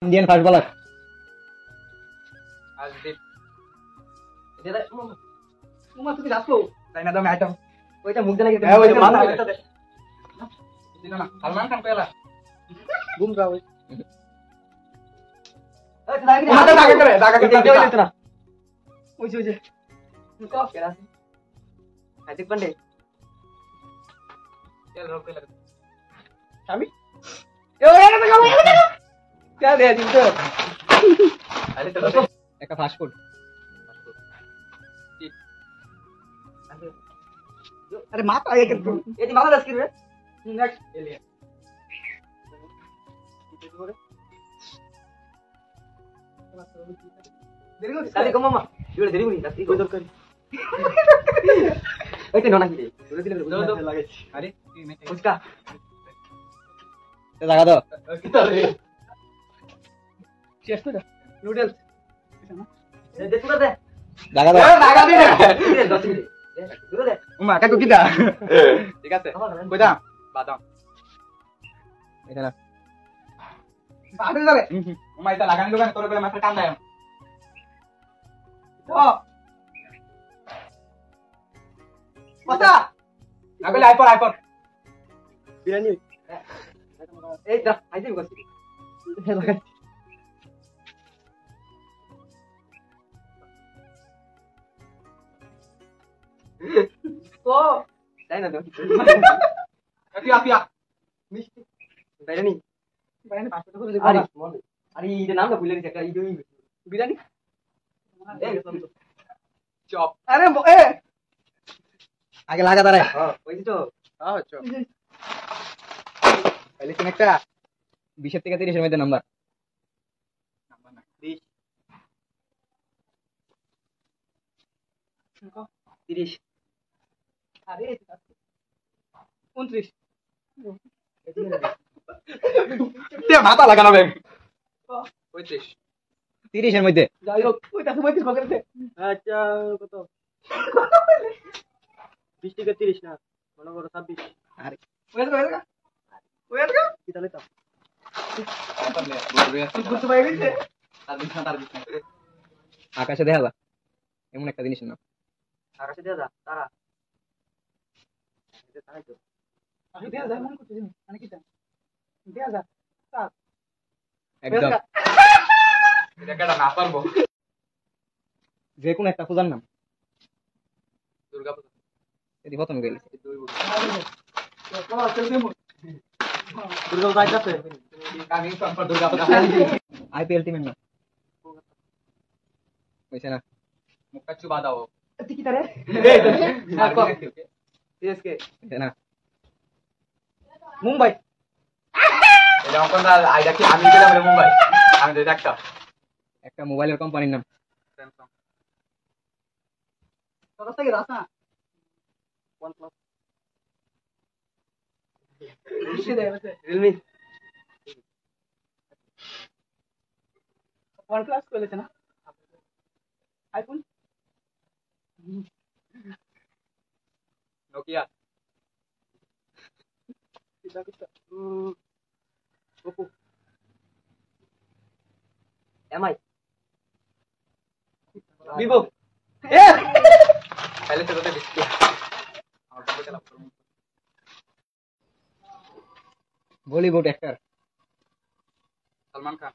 Indian fast bowler তুমি যাচ্ছো তাই না তো ম্যাচ ওইটা মুখ দিয়ে লাগে ওই যে মাথা না সালমান খান পেলা বুমরা ওই মাথা দাগা করে না ওই যে তো কেরা হার্दिक पांडे चल रोक पे लगा शामी ए क्या दे तुम तो अरे चलो एक फास्ट फूड अरे माता ये ये माता दस किलो नेक्स्ट ये लिया देरी को साली को मामा ये देरी को नहीं दस को दरकार ওইটা নোনা কি ধরে দিলে দো লাগে আরে ফুচকা তে লাগা দাও কি তারে শেষ করে নুডলস দে পুরো দে লাগা দাও লাগা দি দে 10 মিনিট দে পুরো দে উমা কাকু কিটা ঠিক আছে কইটা বাদাম এটা না বাদাম যাবে উমা এটা লাগানি দোকানে তোর করে মাথা কাম দেয় ও মাথা আগলে আইপর বিরিয়ানি এই দা আইতে বসি লাগা ও তাই না তো আপিয়া মিষ্টি বিরিয়ানি বিরিয়ানি 500 টাকা দিবা আরে এই নামটা ভুলে গেছি একটা এই বিরিয়ানি এই চপ আরে এ আগে লাগা দাঁড়ায় হ্যাঁ ওই তো হ্যাঁ চপ पहले से একটা 20 থেকে 30 এর মধ্যে নাম্বার না 20 30 আরে 29 তে মাথা লাগানো বে 35 30 এর মধ্যে যাই হোক ওইটা 35 পকেটে আচ্ছা কত 20 থেকে 30 না মনে করো 26 আরে ওই তো কি তাহলে তো বুঝতে পারি না তার বিছ আকাশে দেখা যা এমন একটা জিনিস না আকাশে দেখা যা তারা এটা তাই তো আকাশে দেখা যা মনে করতে মানে কি দেখা যা তার একদম এটা কেডা না পারবো যে কোন একটা পূজার নাম দুর্গা পূজা এদি প্রথম গেল দুর্গা পূজা আছে আমি কনফার্ম দুর্গা পূজা আইপিএল টিমের নাম কইছে না মুক্কা চুবা দাও কি তারে সিএসকে কইছে না মুম্বাই এটা কোন আইডা কি আমি দিলাম রে মুম্বাই আমি দেখ একটা মোবাইলের কোম্পানির নাম স্যামসাং কত থেকে রাসা OnePlus Realme OnePlus কইলেছে না iPhone Nokia Oppo MI Vivo पहले से तो डिस्प्ले और तो चला बॉलीवुड एक्टर सलमान खान